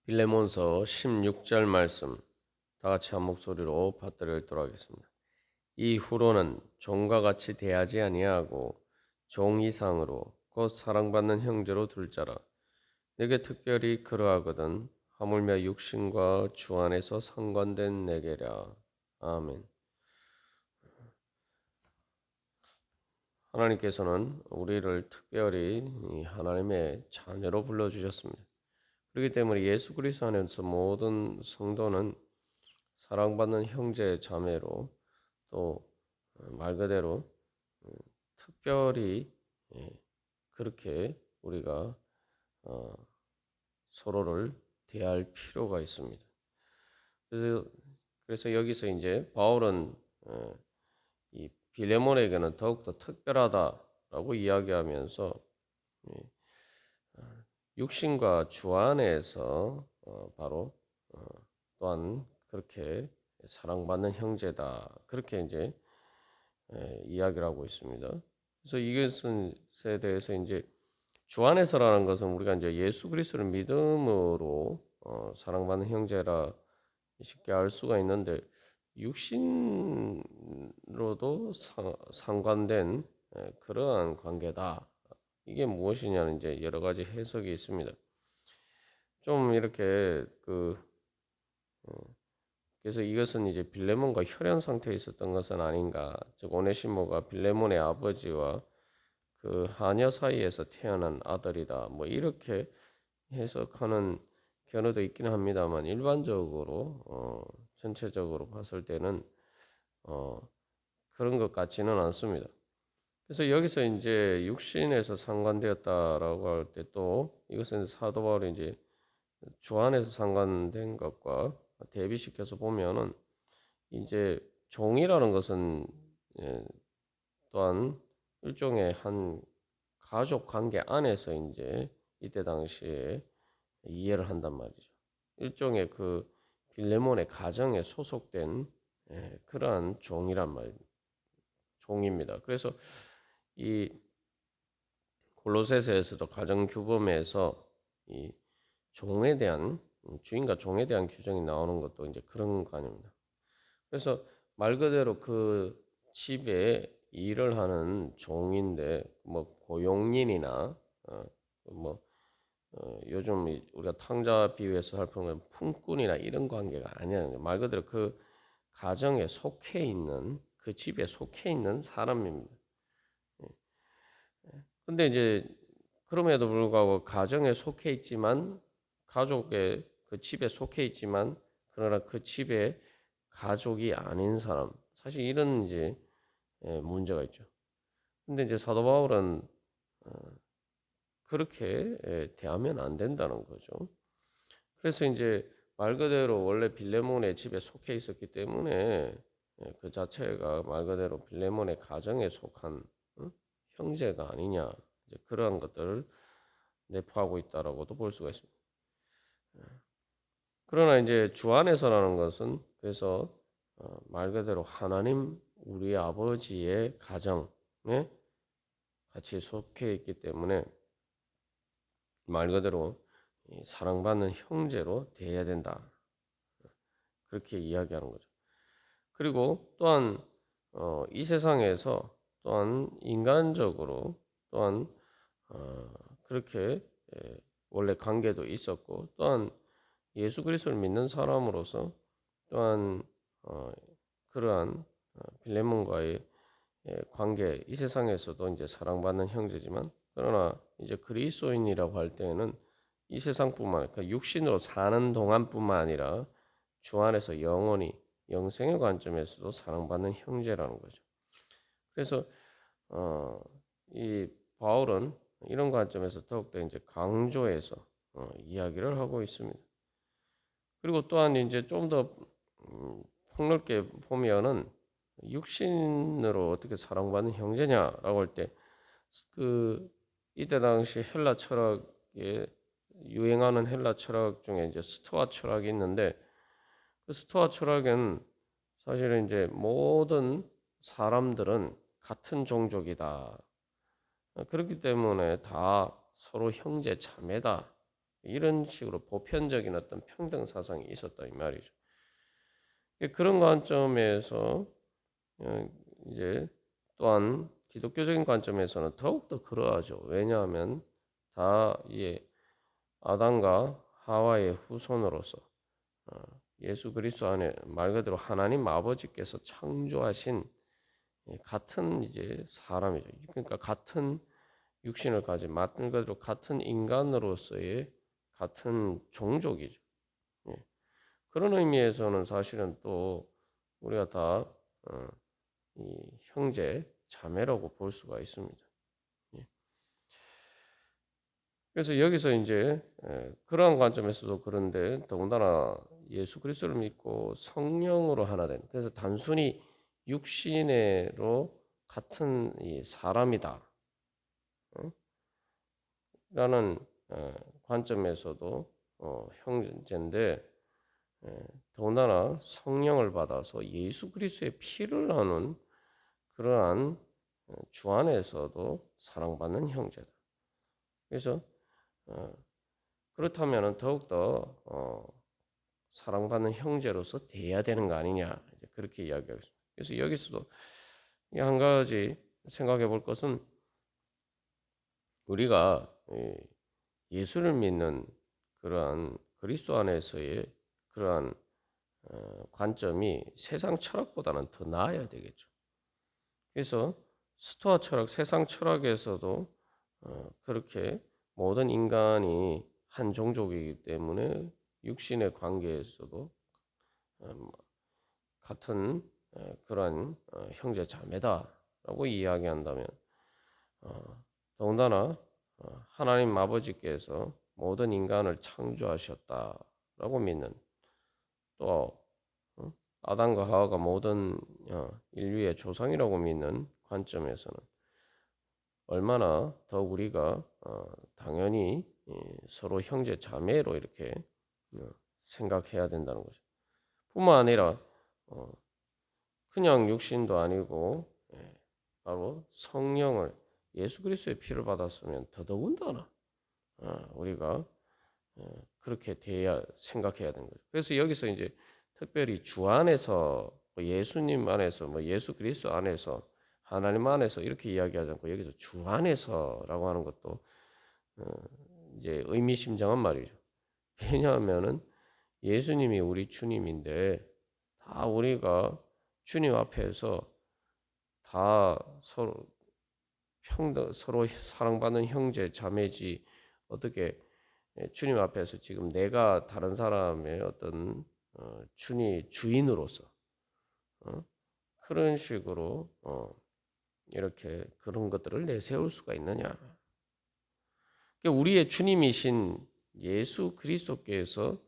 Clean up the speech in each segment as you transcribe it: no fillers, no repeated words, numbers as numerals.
빌레몬서 16절 말씀 다 같이 한 목소리로 받들어 읽도록 하겠습니다. 이후로는 종과 같이 대하지 아니하고 종 이상으로 곧 사랑받는 형제로 둘 자라. 내게 특별히 그러하거든 하물며 육신과 주 안에서 상관된 내게랴. 아멘. 하나님께서는 우리를 특별히 하나님의 자녀로 불러주셨습니다. 그렇기 때문에 예수 그리스도 안에서 모든 성도는 사랑받는 형제 자매로 또 말 그대로 특별히 그렇게 우리가 어, 서로를 대할 필요가 있습니다. 그래서 여기서 이제 바울은 이 빌레몬에게는 더욱더 특별하다라고 이야기하면서 육신과 주 안에서 바로 또한 그렇게 사랑받는 형제다. 그렇게 이제 이야기를 하고 있습니다. 그래서 이것에 대해서 이제 주 안에서라는 것은 우리가 이제 예수 그리스도를 믿음으로 사랑받는 형제라 쉽게 알 수가 있는데 육신으로도 상관된 그러한 관계다. 이게 무엇이냐는 이제 여러 가지 해석이 있습니다. 좀 이렇게 그래서 이것은 이제 빌레몬과 혈연 상태에 있었던 것은 아닌가. 즉 오네시모가 빌레몬의 아버지와 그 하녀 사이에서 태어난 아들이다. 뭐 이렇게 해석하는 견해도 있기는 합니다만 일반적으로 전체적으로 봤을 때는 어, 그런 것 같지는 않습니다. 그래서 여기서 이제 육신에서 상관되었다라고 할 때 또 이것은 사도 바울이 이제 주 안에서 상관된 것과 대비시켜서 보면은 이제 종이라는 것은 또한 일종의 한 가족 관계 안에서 이제 이때 당시에 이해를 한단 말이죠. 일종의 그 빌레몬의 가정에 소속된 그러한 종이란 말입니다. 종입니다. 그래서 이 골로새서에서도 가정 규범에서 이 종에 대한 주인과 종에 대한 규정이 나오는 것도 이제 그런 관입니다. 그래서 말 그대로 그 집에 일을 하는 종인데 뭐 고용인이나 뭐 요즘 우리가 탕자 비유해서 살펴보면 품꾼이나 이런 관계가 아니야. 말 그대로 그 가정에 속해 있는 그 집에 속해 있는 사람입니다. 근데 이제 그럼에도 불구하고 가정에 속해 있지만 가족의 그 집에 속해 있지만 그러나 그 집에 가족이 아닌 사람 사실 이런 이제 문제가 있죠. 근데 이제 사도 바울은 그렇게 대하면 안 된다는 거죠. 그래서 이제 말 그대로 원래 빌레몬의 집에 속해 있었기 때문에 그 자체가 말 그대로 빌레몬의 가정에 속한 형제가 아니냐 이제 그러한 것들을 내포하고 있다라고도 볼 수가 있습니다. 그러나 이제 주 안에서라는 것은 그래서 말 그대로 하나님 우리 아버지의 가정에 같이 속해 있기 때문에 말 그대로 사랑받는 형제로 대해야 된다. 그렇게 이야기하는 거죠. 그리고 또한 이 세상에서 또한 인간적으로 또한 그렇게 원래 관계도 있었고 또한 예수 그리스도를 믿는 사람으로서 또한 그러한 빌레몬과의 관계 이 세상에서도 이제 사랑받는 형제지만 그러나 이제 그리스도인이라고 할 때에는 이 세상뿐만 그러니까 육신으로 사는 동안뿐만 아니라 주 안에서 영원히 영생의 관점에서도 사랑받는 형제라는 거죠. 그래서 이 바울은 이런 관점에서 더욱더 이제 강조해서 이야기를 하고 있습니다. 그리고 또한 이제 좀 더 폭넓게 보면은 육신으로 어떻게 사랑받는 형제냐라고 할 때 그 이때 당시 헬라 철학에 유행하는 헬라 철학 중에 이제 스토아 철학이 있는데 그 스토아 철학은 사실은 이제 모든 사람들은 같은 종족이다. 그렇기 때문에 다 서로 형제 자매다. 이런 식으로 보편적인 어떤 평등 사상이 있었다 이 말이죠. 그런 관점에서 이제 또한 기독교적인 관점에서는 더욱더 그러하죠. 왜냐하면 다 아담과 하와의 후손으로서 예수 그리스도 안에 말 그대로 하나님 아버지께서 창조하신 같은 이제 사람이죠. 그러니까 같은 육신을 가진 말 그대로 같은 인간으로서의 같은 종족이죠. 예. 그런 의미에서는 사실은 또 우리가 다 이 형제 자매라고 볼 수가 있습니다. 예. 그래서 여기서 이제 그러한 관점에서도 그런데 더군다나 예수 그리스도를 믿고 성령으로 하나 된 그래서 단순히 육신으로 같은 이 사람이다 라는 관점에서도 형제인데 더군다나 성령을 받아서 예수 그리스도의 피를 나눈 그러한 주 안에서도 사랑받는 형제다. 그래서 그렇다면 더욱더 사랑받는 형제로서 대해야 되는 거 아니냐 이제 그렇게 이야기하고 있습니다. 그래서 여기서도 한 가지 생각해 볼 것은 우리가 예수를 믿는 그러한 그리스도 안에서의 그러한 관점이 세상 철학보다는 더 나아야 되겠죠. 그래서 스토아 철학, 세상 철학에서도 그렇게 모든 인간이 한 종족이기 때문에 육신의 관계에서도 같은 그러한 형제 자매다라고 이야기한다면 더군다나 하나님 아버지께서 모든 인간을 창조하셨다라고 믿는 또 아담과 하와가 모든 인류의 조상이라고 믿는 관점에서는 얼마나 더 우리가 당연히 서로 형제 자매로 이렇게 생각해야 된다는 거죠. 뿐만 아니라 그냥 육신도 아니고 바로 성령을 예수 그리스도의 피를 받았으면 더더군다나 우리가 그렇게 생각해야 되는 거죠. 그래서 여기서 이제 특별히 주 안에서 예수님 안에서 예수 그리스도 안에서 하나님 안에서 이렇게 이야기하지 않고 여기서 주 안에서라고 하는 것도 이제 의미심장한 말이죠. 왜냐하면은 예수님이 우리 주님인데 다 우리가 주님 앞에서 다 서로 사랑받는 형제 자매지 어떻게 주님 앞에서 지금 내가 다른 사람의 어떤 주인으로서 그런 식으로 이렇게 그런 것들을 내세울 수가 있느냐? 그러니까 우리의 주님이신 예수 그리스도께서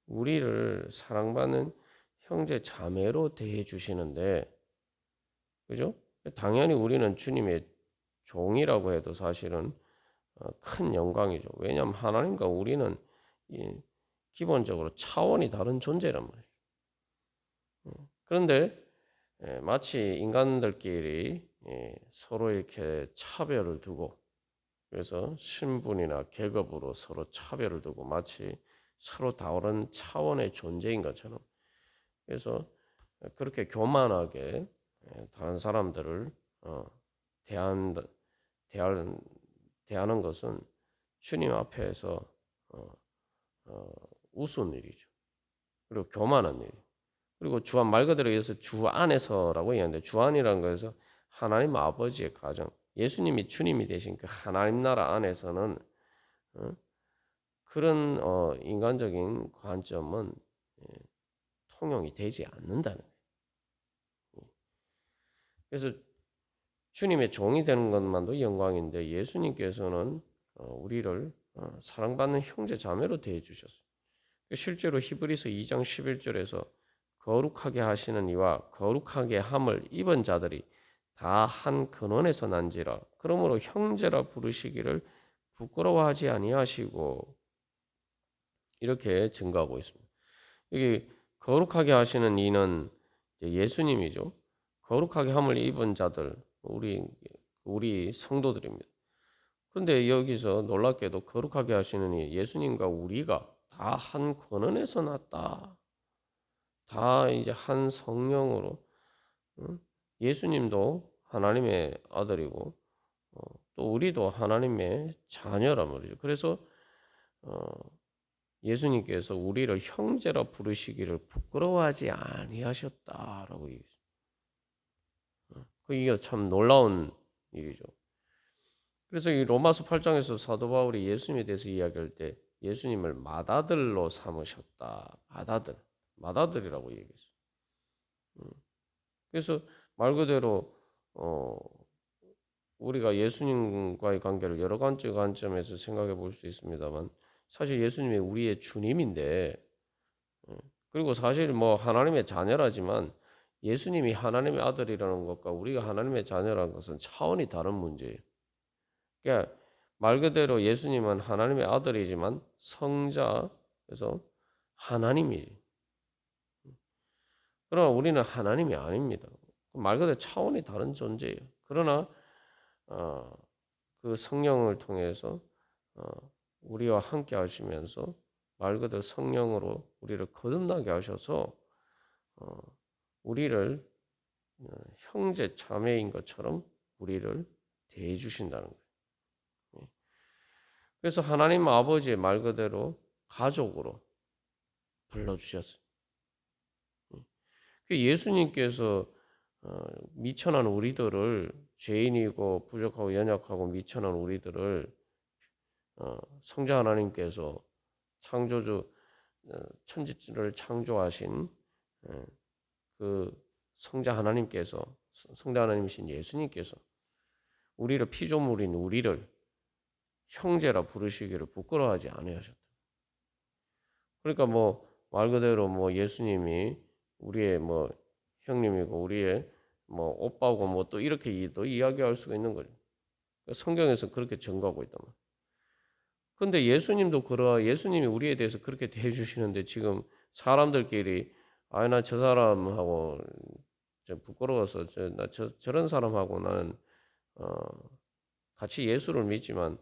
우리를 사랑받는 형제 자매로 대해 주시는데, 그죠? 당연히 우리는 주님의 종이라고 해도 사실은 큰 영광이죠. 왜냐하면 하나님과 우리는 기본적으로 차원이 다른 존재란 말이에요. 그런데 마치 인간들끼리 서로 이렇게 차별을 두고 그래서 신분이나 계급으로 서로 차별을 두고 마치 서로 다른 차원의 존재인 것처럼 그래서 그렇게 교만하게 다른 사람들을 대하는 것은 주님 앞에서 우스운 일이죠. 그리고 교만한 일. 그리고 주안 말 그대로 해서 주 안에서라고 얘기하는데 주 안이라는 것에서 하나님 아버지의 가정, 예수님이 주님이 되신 그 하나님 나라 안에서는 그런 인간적인 관점은 통용이 되지 않는다는 거예요. 그래서 주님의 종이 되는 것만도 영광인데 예수님께서는 우리를 사랑받는 형제 자매로 대해 주셨어요. 실제로 히브리서 2장 11절에서 거룩하게 하시는 이와 거룩하게 함을 입은 자들이 다 한 근원에서 난지라 그러므로 형제라 부르시기를 부끄러워하지 아니하시고 이렇게 증거하고 있습니다. 여기 거룩하게 하시는 이는 예수님이죠. 거룩하게 함을 입은 자들 우리 성도들입니다. 근데 여기서 놀랍게도 거룩하게 하시느니 예수님과 우리가 다 한 권원에서 났다. 다 이제 한 성령으로, 응? 예수님도 하나님의 아들이고 또 우리도 하나님의 자녀란 말이죠. 그래서 어, 예수님께서 우리를 형제라 부르시기를 부끄러워하지 아니하셨다라고 얘기했어요. 이게 참 놀라운 일이죠. 그래서 이 로마서 8장에서 사도 바울이 예수님에 대해서 이야기할 때 예수님을 맏아들로 삼으셨다. 맏아들이라고 얘기했어요. 그래서 말 그대로 우리가 예수님과의 관계를 여러 가지 관점에서 생각해 볼 수 있습니다만 사실 예수님이 우리의 주님인데 그리고 사실 뭐 하나님의 자녀라지만 예수님이 하나님의 아들이라는 것과 우리가 하나님의 자녀라는 것은 차원이 다른 문제예요. 그러니까 말 그대로 예수님은 하나님의 아들이지만 성자, 그래서 하나님이지. 그러나 우리는 하나님이 아닙니다. 말 그대로 차원이 다른 존재예요. 그러나 어, 그 성령을 통해서 어, 우리와 함께 하시면서 말 그대로 성령으로 우리를 거듭나게 하셔서 어, 우리를 형제 자매인 것처럼 우리를 대해 주신다는 거예요. 그래서 하나님 아버지의 말 그대로 가족으로 불러주셨어요. 그 예수님께서 미천한 우리들을 죄인이고 부족하고 연약하고 미천한 우리들을 성자 하나님께서 창조주 천지를 창조하신 그 성자 하나님께서 성자 하나님이신 예수님께서 우리를 피조물인 우리를 형제라 부르시기를 부끄러워하지 아니하셨다. 그러니까 뭐 말 그대로 뭐 예수님이 우리의 뭐 형님이고 우리의 뭐 오빠고 뭐 또 이렇게 또 이야기할 수가 있는 거죠. 성경에서 그렇게 증거하고 있단 말이에요. 근데 예수님이 우리에 대해서 그렇게 대해 주시는데 지금 사람들끼리 아 나 저 사람하고 좀 부끄러워서 저런 사람하고 나는 어, 같이 예수를 믿지만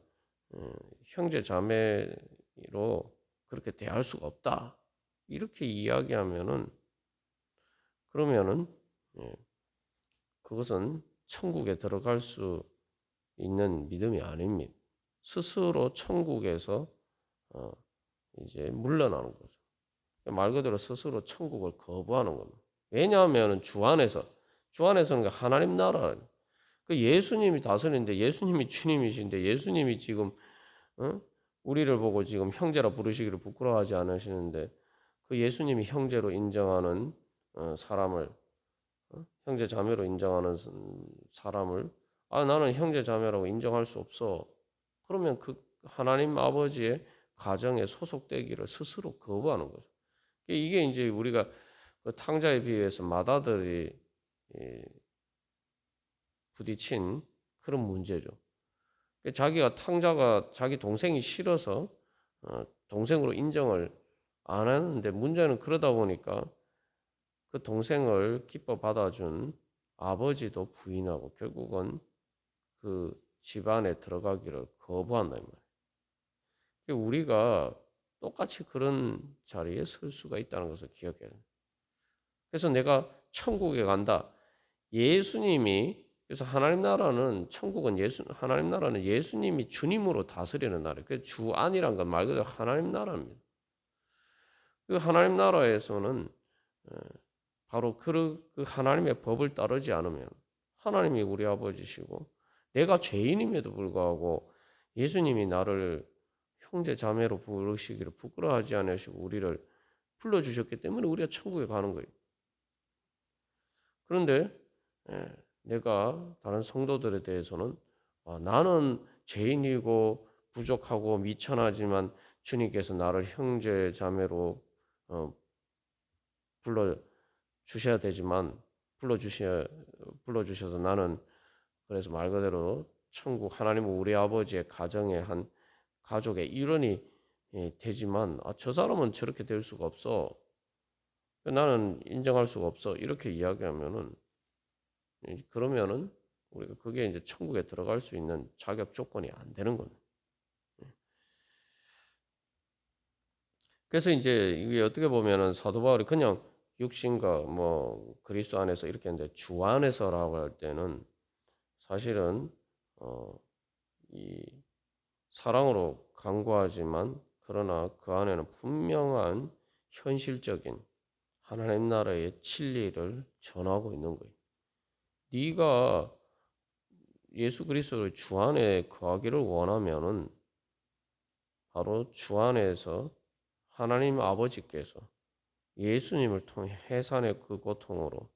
형제 자매로 그렇게 대할 수가 없다. 이렇게 이야기하면은 그러면은 예, 그것은 천국에 들어갈 수 있는 믿음이 아닙니다. 스스로 천국에서 어, 이제 물러나는 거죠. 말 그대로 스스로 천국을 거부하는 겁니다. 왜냐하면 주 안에서는 하나님 나라, 그 예수님이 다스리는데 예수님이 주님이신데 예수님이 지금 어? 우리를 보고 지금 형제라 부르시기를 부끄러워하지 않으시는데 그 예수님이 형제로 인정하는 사람을 형제 자매로 인정하는 사람을 나는 형제 자매라고 인정할 수 없어. 그러면 그 하나님 아버지의 가정에 소속되기를 스스로 거부하는 거죠. 이게 이제 우리가 그 탕자에 비해서 맏아들이 부딪힌 그런 문제죠. 자기가 탕자가 자기 동생이 싫어서 동생으로 인정을 안 하는데 문제는 그러다 보니까 그 동생을 기뻐 받아준 아버지도 부인하고 결국은 그 집안에 들어가기를 거부한다 이 말이에요. 우리가 똑같이 그런 자리에 설 수가 있다는 것을 기억해야 돼요. 그래서 내가 천국에 간다. 그래서 하나님 나라는 하나님 나라는 예수님이 주님으로 다스리는 나라예요. 그 주안이란 건 말 그대로 하나님 나라입니다. 그 하나님 나라에서는 바로 그 하나님의 법을 따르지 않으면 하나님이 우리 아버지시고 내가 죄인임에도 불구하고 예수님이 나를 형제 자매로 부르시기를 부끄러워하지 않으시고 우리를 불러주셨기 때문에 우리가 천국에 가는 거예요. 그런데 내가 다른 성도들에 대해서는 나는 죄인이고 부족하고 미천하지만 주님께서 나를 형제 자매로 불러주셔야 되지만 불러주셔서 나는 그래서 말 그대로 천국 하나님은 우리 아버지의 가정의 한 가족의 일원이 되지만 저 사람은 저렇게 될 수가 없어. 나는 인정할 수가 없어. 이렇게 이야기하면은 그러면은 우리가 그게 이제 천국에 들어갈 수 있는 자격 조건이 안 되는 겁니다. 그래서 이제 이게 어떻게 보면은 사도 바울이 그냥 육신과 뭐 그리스도 안에서 이렇게 했는데 주 안에서라고 할 때는 사실은 이 사랑으로 간구하지만 그러나 그 안에는 분명한 현실적인 하나님 나라의 진리를 전하고 있는 거예요. 네가 예수 그리스도의 주 안에 거하기를 원하면은 바로 주 안에서 하나님 아버지께서 예수님을 통해 해산의 그 고통으로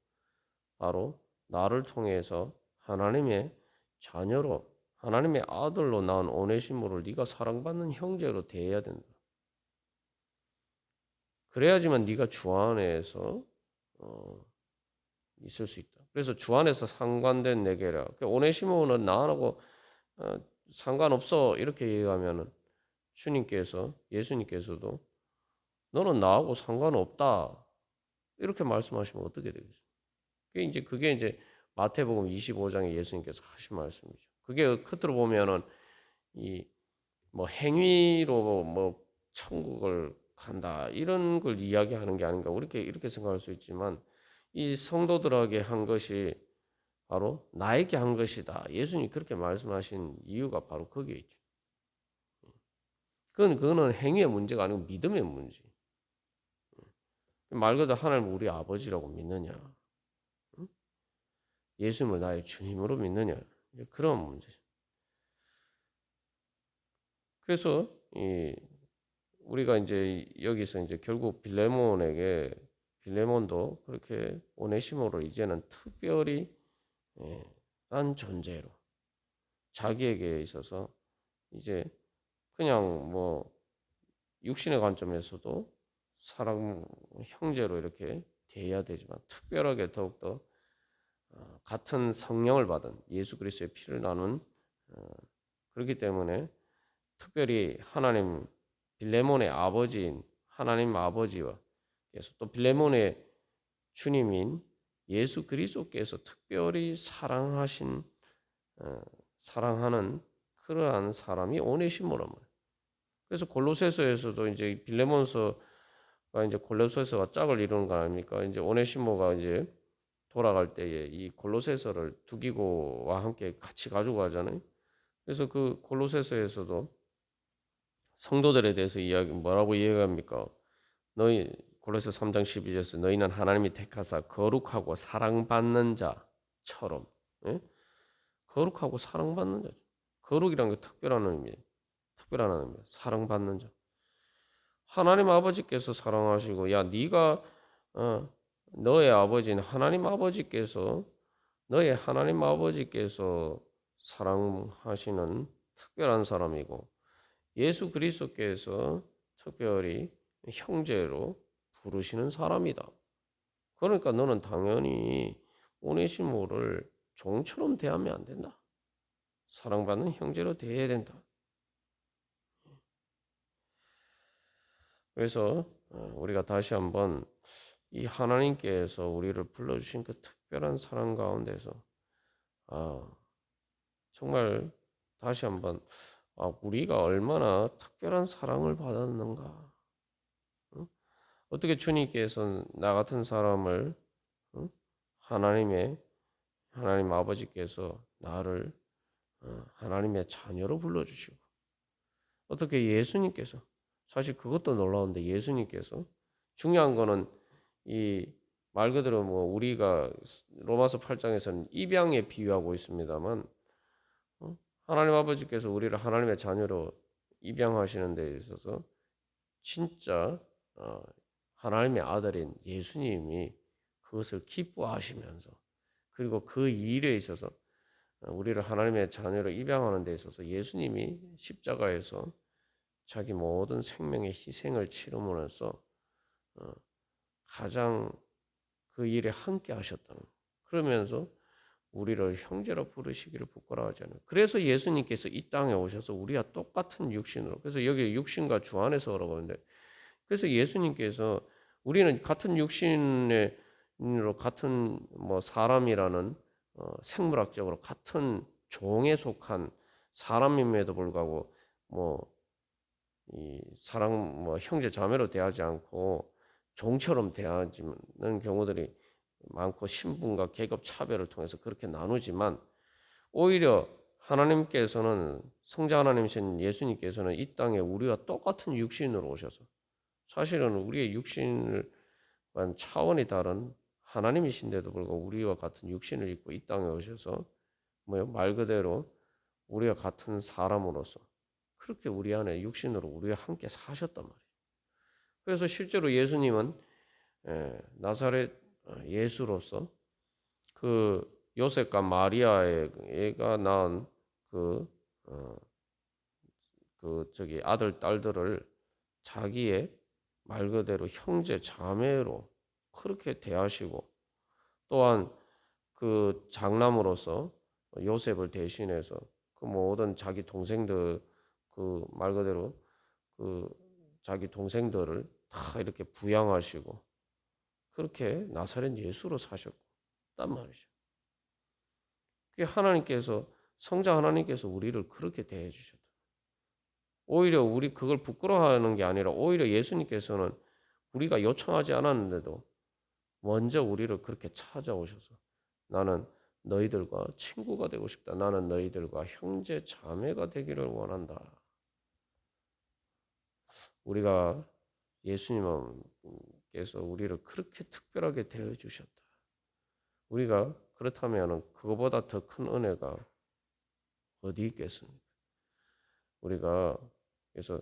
바로 나를 통해서 하나님의 자녀로 하나님의 아들로 낳은 오네시모를 네가 사랑받는 형제로 대해야 된다. 그래야지만 네가 주 안에서 어, 있을 수 있다. 그래서 주 안에서 상관된 내게라. 오네시모는 나하고 어, 상관없어 이렇게 얘기하면은 주님께서 예수님께서도 너는 나하고 상관없다 이렇게 말씀하시면 어떻게 되겠어요? 그게 이제 마태복음 25장에 예수님께서 하신 말씀이죠. 그게 끝으로 보면은 이 뭐 행위로 뭐 천국을 간다 이런 걸 이야기하는 게 아닌가 이렇게 생각할 수 있지만 이 성도들에게 한 것이 바로 나에게 한 것이다. 예수님이 그렇게 말씀하신 이유가 바로 거기에 있죠. 그거는 행위의 문제가 아니고 믿음의 문제. 말 그대로 하나님 우리 아버지라고 믿느냐? 예수님을 나의 주님으로 믿느냐? 그런 문제죠. 그래서 우리가 이제 여기서 이제 결국 빌레몬도 그렇게 오네시모를 이제는 특별히 딴 존재로 자기에게 있어서 이제 그냥 뭐 육신의 관점에서도 사랑 형제로 이렇게 대해야 되지만 특별하게 더욱더 같은 성령을 받은 예수 그리스도의 피를 나눈 그렇기 때문에 특별히 하나님 빌레몬의 아버지인 하나님 아버지와 그래서 또 빌레몬의 주님인 예수 그리스도께서 특별히 사랑하는 그러한 사람이 오네시모란 말이에요. 그래서 골로새서에서도 이제 빌레몬서가 이제 골로새서가 짝을 이루는 거 아닙니까? 이제 오네시모가 이제 돌아갈 때에 이 골로새서를 두기고와 함께 같이 가지고 가잖아요. 그래서 그 골로새서에서도 성도들에 대해서 뭐라고 이야기합니까? 너희 골로새 3장 12절에서 너희는 하나님이 택하사 거룩하고 사랑받는 자처럼 예? 거룩하고 사랑받는 자죠. 거룩이라는 게 특별한 의미예요. 특별한 의미. 사랑받는 자. 하나님 아버지께서 사랑하시고 야 네가 너의 아버지는 너의 하나님 아버지께서 사랑하시는 특별한 사람이고 예수 그리스도께서 특별히 형제로 부르시는 사람이다. 그러니까 너는 당연히 오네시모를 종처럼 대하면 안 된다. 사랑받는 형제로 대해야 된다. 그래서 우리가 다시 한번 이 하나님께서 우리를 불러주신 그 특별한 사랑 가운데서 정말 다시 한번 우리가 얼마나 특별한 사랑을 받았는가. 어떻게 주님께서 나 같은 사람을 하나님 아버지께서 나를 하나님의 자녀로 불러주시고 어떻게 예수님께서 사실 그것도 놀라운데 예수님께서 중요한 거는 이 말 그대로 뭐 우리가 로마서 8장에서는 입양에 비유하고 있습니다만 하나님 아버지께서 우리를 하나님의 자녀로 입양하시는 데 있어서 진짜 하나님의 아들인 예수님이 그것을 기뻐하시면서 그리고 그 일에 있어서 우리를 하나님의 자녀로 입양하는 데 있어서 예수님이 십자가에서 자기 모든 생명의 희생을 치름으로써 가장 그 일에 함께 하셨다는 그러면서 우리를 형제로 부르시기를 부끄러워하지 않아요. 그래서 예수님께서 이 땅에 오셔서 우리와 똑같은 육신으로 그래서 여기 육신과 주 안에서라고 하는데 그래서 예수님께서 우리는 같은 육신으로 같은 뭐 사람이라는 생물학적으로 같은 종에 속한 사람임에도 불구하고 뭐 이 사랑 뭐 형제 자매로 대하지 않고 종처럼 대하는 경우들이 많고 신분과 계급 차별을 통해서 그렇게 나누지만 오히려 하나님께서는 성자 하나님이신 예수님께서는 이 땅에 우리와 똑같은 육신으로 오셔서 사실은 우리의 육신과는 차원이 다른 하나님이신데도 불구하고 우리와 같은 육신을 입고 이 땅에 오셔서 뭐요? 말 그대로 우리와 같은 사람으로서 그렇게 우리 안에 육신으로 우리와 함께 사셨단 말이에요. 그래서 실제로 예수님은 나사렛 예수로서 그 요셉과 마리아의 애가 낳은 그, 어, 그 저기 아들 딸들을 자기의 말 그대로 형제 자매로 그렇게 대하시고 또한 그 장남으로서 요셉을 대신해서 그 모든 자기 동생들 그 말 그대로 그 자기 동생들을 다 이렇게 부양하시고 그렇게 나사렛 예수로 사셨단 말이죠. 그게 하나님께서 성자 하나님께서 우리를 그렇게 대해 주셨다. 오히려 우리 그걸 부끄러워하는 게 아니라 오히려 예수님께서는 우리가 요청하지 않았는데도 먼저 우리를 그렇게 찾아오셔서 나는 너희들과 친구가 되고 싶다. 나는 너희들과 형제 자매가 되기를 원한다. 우리가 예수님께서 우리를 그렇게 특별하게 대해 주셨다. 우리가 그렇다면 그거보다 더 큰 은혜가 어디 있겠습니까? 우리가 그래서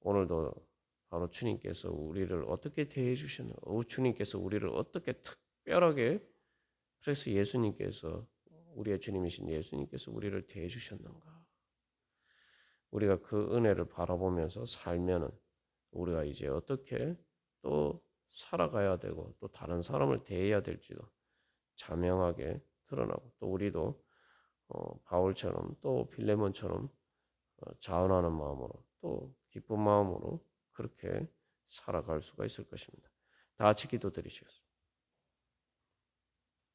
오늘도 바로 주님께서 우리를 어떻게 대해 주셨나? 주님께서 우리를 어떻게 특별하게 그래서 예수님께서 우리의 주님이신 예수님께서 우리를 대해 주셨는가? 우리가 그 은혜를 바라보면서 살면은 우리가 이제 어떻게 또 살아가야 되고 또 다른 사람을 대해야 될지도 자명하게 드러나고 또 우리도 바울처럼 또 빌레몬처럼 자원하는 마음으로 또 기쁜 마음으로 그렇게 살아갈 수가 있을 것입니다. 다 같이 기도드리시겠습니다.